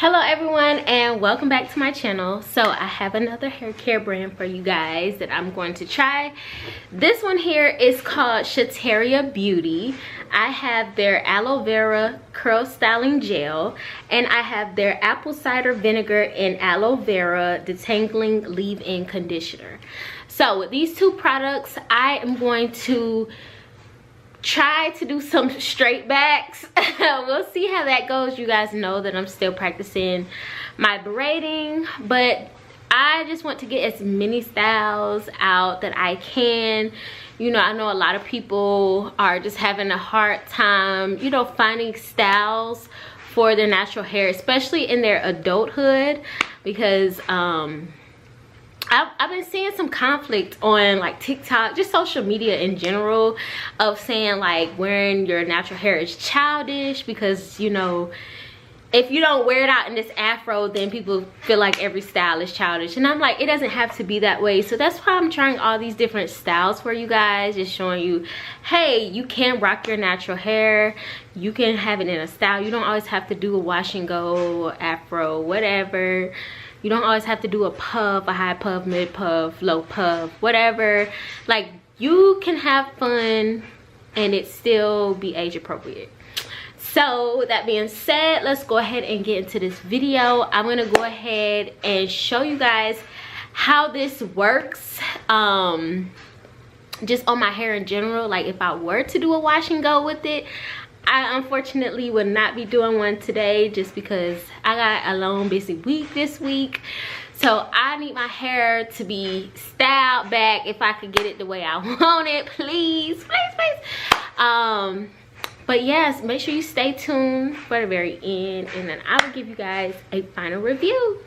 Hello everyone and welcome back to my channel. So I have another hair care brand for you guys that I'm going to try. This one here is called Shateria Beauty. I have their aloe vera curl styling gel, and I have their apple cider vinegar and aloe vera detangling leave-in conditioner. So with these two products, I am going to try to do some straight backs. We'll see how that goes. You guys know that I'm still practicing my braiding, but I just want to get as many styles out that I can. You know, I know a lot of people are just having a hard time, you know, finding styles for their natural hair, especially in their adulthood, because I've been seeing some conflict on like TikTok, just social media in general, of saying like wearing your natural hair is childish because, you know, if you don't wear it out in this afro, then people feel like every style is childish. And I'm like, it doesn't have to be that way. So that's why I'm trying all these different styles for you guys, just showing you, hey, you can rock your natural hair. You can have it in a style. You don't always have to do a wash and go, afro, whatever. You don't always have to do a puff, a high puff, mid puff, low puff, whatever. Like, you can have fun and it still be age appropriate. So with that being said, let's go ahead and get into this video. I'm gonna go ahead and show you guys how this works, just on my hair in general. Like, if I were to do a wash and go with it, I unfortunately would not be doing one today just because I got a long busy week this week. So I need my hair to be styled back. If I could get it the way I want it, please, please, please. But yes, make sure you stay tuned for the very end, and then I will give you guys a final review.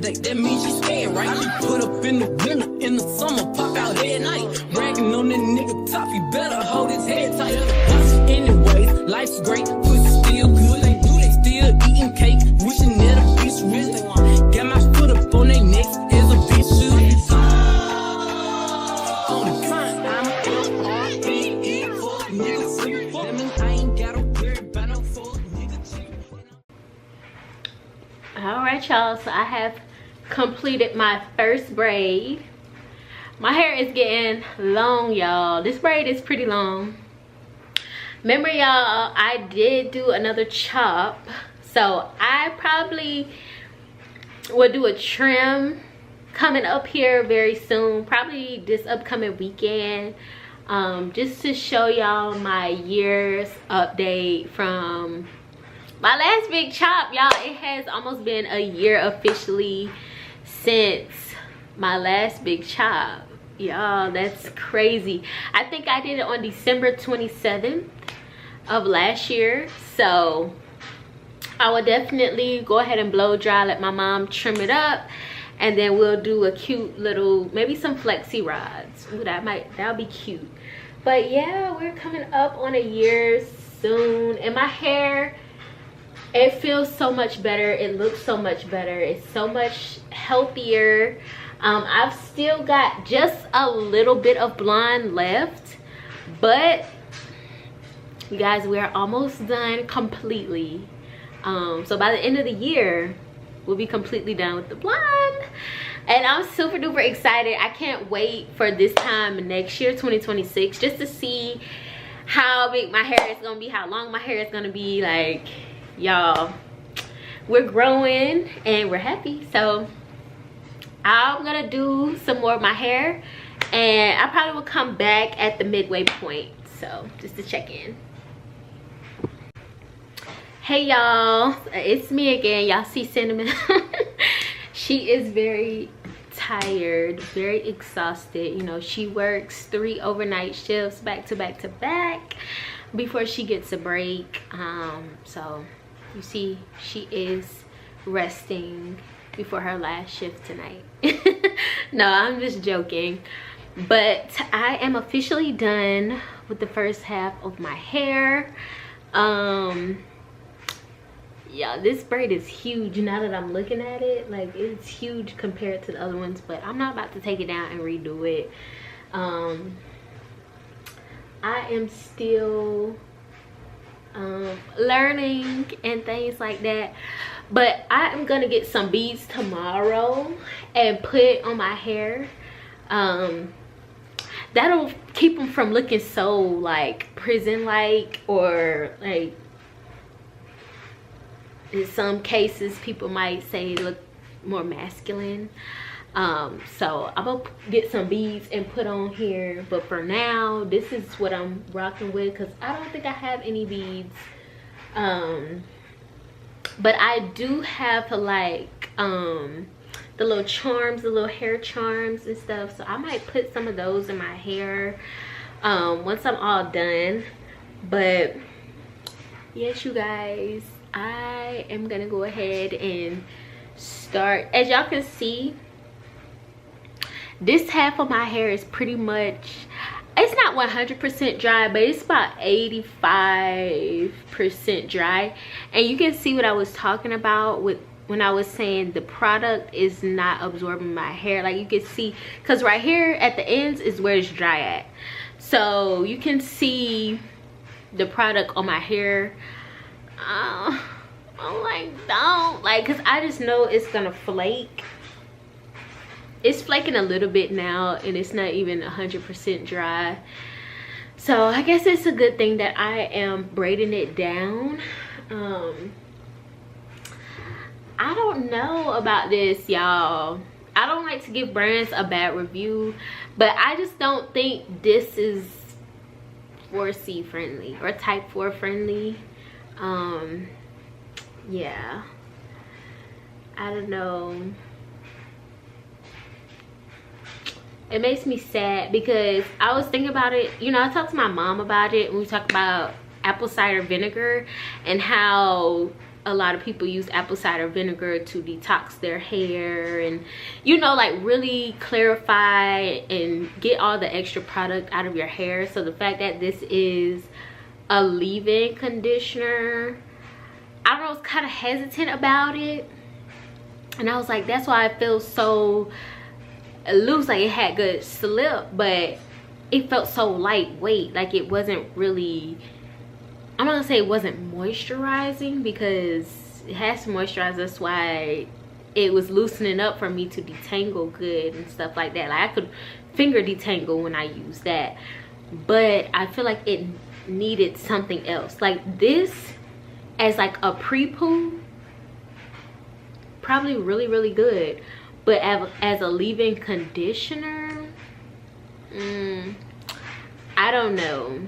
That means she's scared, right? Put up in the winter, in the summer, pop out at night. Bragging on that nigga top, you better hold his head tight. Anyways, life's great, pussy still good. They still eating cake, wishing that a bitch rich. Got my foot up on their necks as a bitch should. On the front, I'm L-R-E-E, fuck nigga free. That means I ain't gotta worry about no fuck nigga cheap. Alright y'all, so I have completed my first braid. My hair is getting long, y'all. This braid is pretty long. Remember y'all, I did do another chop, so I probably will do a trim coming up here very soon, probably this upcoming weekend, just to show y'all my year's update from my last big chop. Y'all, it has almost been a year officially since my last big chop. Y'all, that's crazy. I think I did it on December 27th of last year. So I will definitely go ahead and blow dry, let my mom trim it up, and then we'll do a cute little, maybe some flexi rods. Ooh, that'll be cute. But yeah, we're coming up on a year soon, and my hair, it feels so much better. It looks so much better. It's so much healthier. I've still got just a little bit of blonde left, but you guys, we're almost done completely. So by the end of the year, we'll be completely done with the blonde, and I'm super duper excited. I can't wait for this time next year, 2026, just to see how big my hair is gonna be, how long my hair is gonna be. Like, y'all, we're growing and we're happy. So I'm gonna do some more of my hair, and I probably will come back at the midway point, so just to check in. Hey y'all, it's me again. Y'all see Cinnamon. She is very tired, very exhausted. You know, she works 3 overnight shifts back to back to back before she gets a break. So you see, she is resting before her last shift tonight. No, I'm just joking. But I am officially done with the first half of my hair. Yeah, this braid is huge now that I'm looking at it. Like, it's huge compared to the other ones, but I'm not about to take it down and redo it. I am still learning and things like that, but I am gonna get some beads tomorrow and put on my hair. That'll keep them from looking so like prison like, or like in some cases people might say look more masculine. So I'm gonna get some beads and put on here, but for now this is what I'm rocking with, because I don't think I have any beads. But I do have like the little charms, the little hair charms and stuff, so I might put some of those in my hair once I'm all done. But yes, you guys, I am gonna go ahead and start. As y'all can see, this half of my hair is pretty much, it's not 100% dry, but it's about 85% dry. And you can see what I was talking about with when I was saying the product is not absorbing my hair. Like, you can see, because right here at the ends is where it's dry at, so you can see the product on my hair. I'm like, don't, like, because I just know it's gonna flake. It's flaking a little bit now, and it's not even 100% dry. So I guess it's a good thing that I am braiding it down. I don't know about this, y'all. I don't like to give brands a bad review, but I just don't think this is 4C friendly or type 4 friendly. Yeah, I don't know. It makes me sad because I was thinking about it. You know, I talked to my mom about it when we talked about apple cider vinegar and how a lot of people use apple cider vinegar to detox their hair and, you know, like really clarify and get all the extra product out of your hair. So the fact that this is a leave-in conditioner, I was kind of hesitant about it, and I was like, that's why I feel so, it looks like it had good slip, but it felt so lightweight. Like, it wasn't really, I'm not gonna say it wasn't moisturizing, because it has to moisturize. That's why it was loosening up for me to detangle good and stuff like that. Like, I could finger detangle when I use that, but I feel like it needed something else. Like, this as like a pre-poo, probably really, really good, but as a leave-in conditioner, I don't know.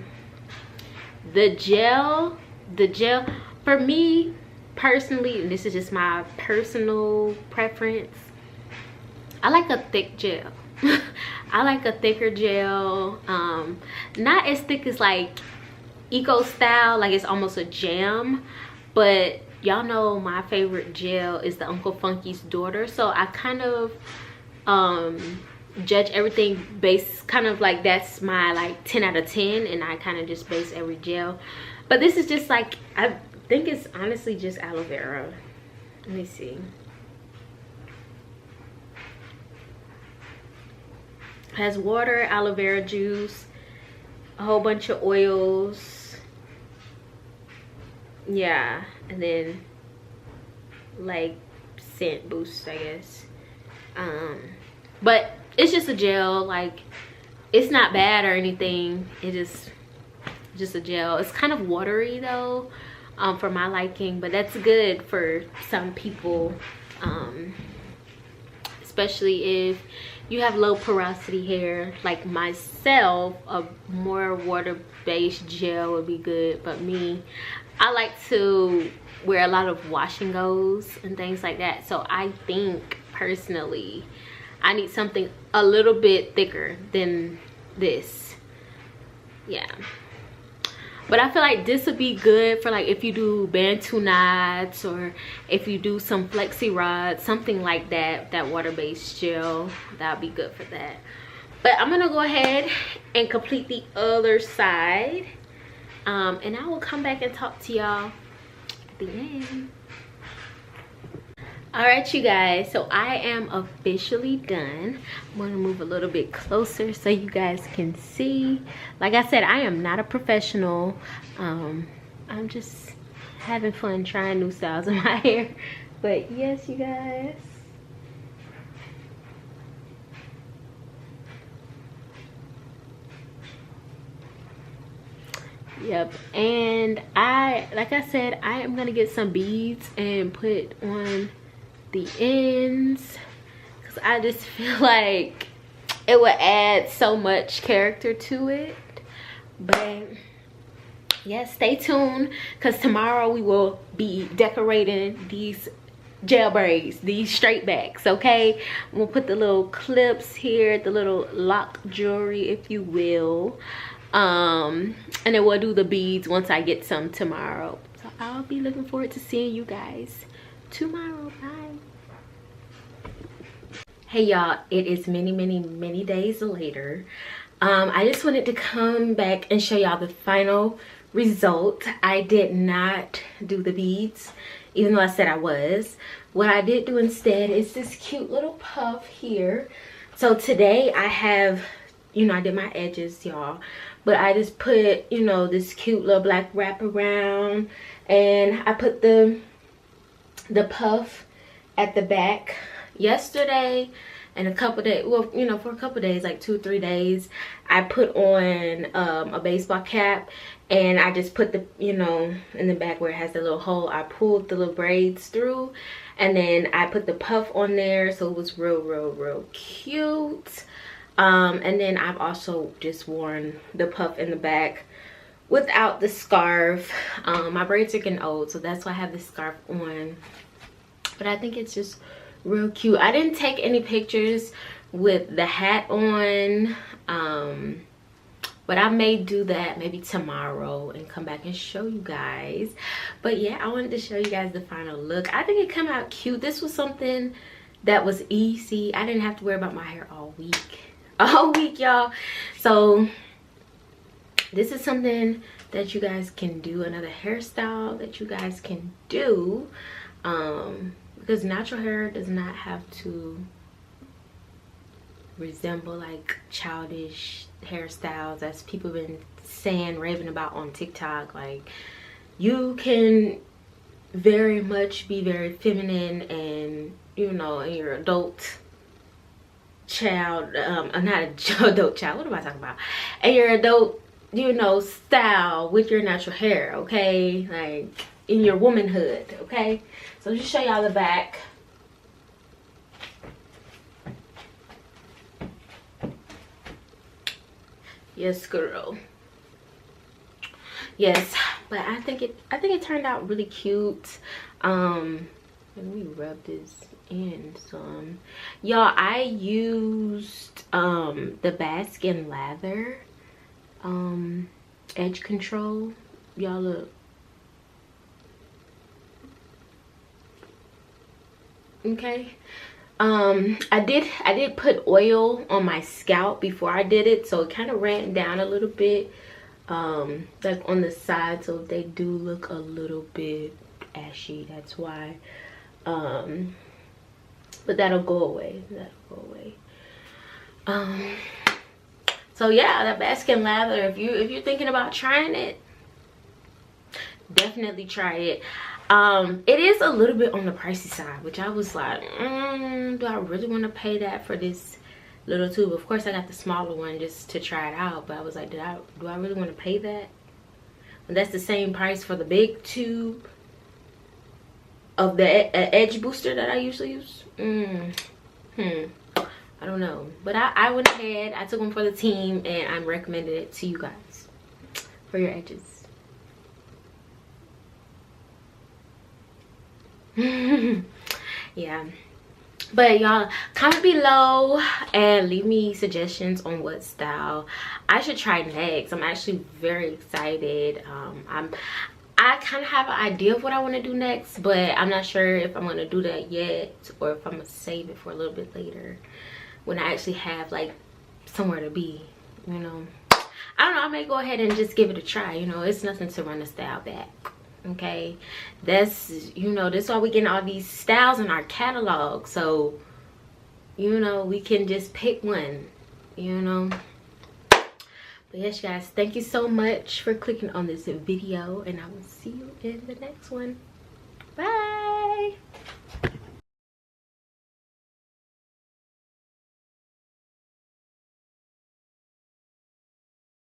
The gel for me personally, and this is just my personal preference, I like a thick gel. I like a thicker gel, not as thick as like Eco Style, like it's almost a jam, but y'all know my favorite gel is the Uncle Funky's Daughter. So I kind of judge everything based kind of like, that's my like 10 out of 10, and I kind of just base every gel. But this is just like, I think it's honestly just aloe vera. Let me see. It has water, aloe vera juice, a whole bunch of oils, yeah, and then like scent boost, I guess. But it's just a gel. Like, it's not bad or anything. It is just a gel. It's kind of watery though, for my liking, but that's good for some people, especially if you have low porosity hair like myself. A more water-based gel would be good, but me, I like to wear a lot of wash and goes and things like that, so I think personally I need something a little bit thicker than this. Yeah, but I feel like this would be good for like if you do Bantu knots, or if you do some flexi rods, something like that. That water-based gel, that would be good for that. But I'm gonna go ahead and complete the other side, and I will come back and talk to y'all at the end. All right, you guys, so I am officially done. I'm going to move a little bit closer so you guys can see. Like I said, I am not a professional. I'm just having fun trying new styles in my hair. But yes, you guys. Yep, and like I said, I am going to get some beads and put on the ends, because I just feel like it would add so much character to it. But yeah, stay tuned, because tomorrow we will be decorating these gel braids, these straight backs. Okay, we'll put the little clips here, the little lock jewelry, if you will, and then we'll do the beads once I get some tomorrow. So I'll be looking forward to seeing you guys tomorrow. Bye. Hey y'all, it is many days later. I just wanted to come back and show y'all the final result. I did not do the beads, even though I said I was. What I did do instead is this cute little puff here. So today I have, you know, I did my edges, y'all, but I just put, you know, this cute little black wrap around, and I put the puff at the back. Yesterday and a couple days, well, you know, for a couple days, like 2 or 3 days, I put on a baseball cap, and I just put the, you know, in the back where it has the little hole, I pulled the little braids through, and then I put the puff on there, so it was real cute. And then I've also just worn the puff in the back without the scarf. My braids are getting old, so that's why I have this scarf on, but I think it's just real cute. I didn't take any pictures with the hat on, but I may do that maybe tomorrow and come back and show you guys. But yeah, I wanted to show you guys the final look. I think it came out cute. This was something that was easy. I didn't have to worry about my hair all week, y'all. So this is something that you guys can do, another hairstyle that you guys can do, because natural hair does not have to resemble like childish hairstyles as people have been saying, raving about on TikTok. Like, you can very much be very feminine, and you know, in your adult child, not adult child, what am I talking about, and your adult, you know, style with your natural hair, okay, like in your womanhood. Okay, so just show y'all the back. Yes, girl. Yes, but I think it turned out really cute. Let me rub this in some. Y'all, I used the Baskin Lather edge control. Y'all look. Okay, I did put oil on my scalp before I did it, so it kind of ran down a little bit, like on the side, so they do look a little bit ashy. That's why. But that'll go away. So yeah, that baskin lather, if you're thinking about trying it, definitely try it. It is a little bit on the pricey side, which I was like, do I really want to pay that for this little tube? Of course I got the smaller one just to try it out, but I was like, do I really want to pay that? And that's the same price for the big tube of the edge booster that I usually use. I don't know, but I went ahead, I took them for the team, and I'm recommending it to you guys for your edges. Yeah, but y'all comment below and leave me suggestions on what style I should try next. I'm actually very excited. I kind of have an idea of what I want to do next, but I'm not sure if I'm going to do that yet or if I'm going to save it for a little bit later when I actually have like somewhere to be, you know. I don't know, I may go ahead and just give it a try, you know. It's nothing to run a style back. Okay, that's, you know, that's why we getting all these styles in our catalog, so you know we can just pick one, you know. But yes guys, thank you so much for clicking on this video, and I will see you in the next one. Bye.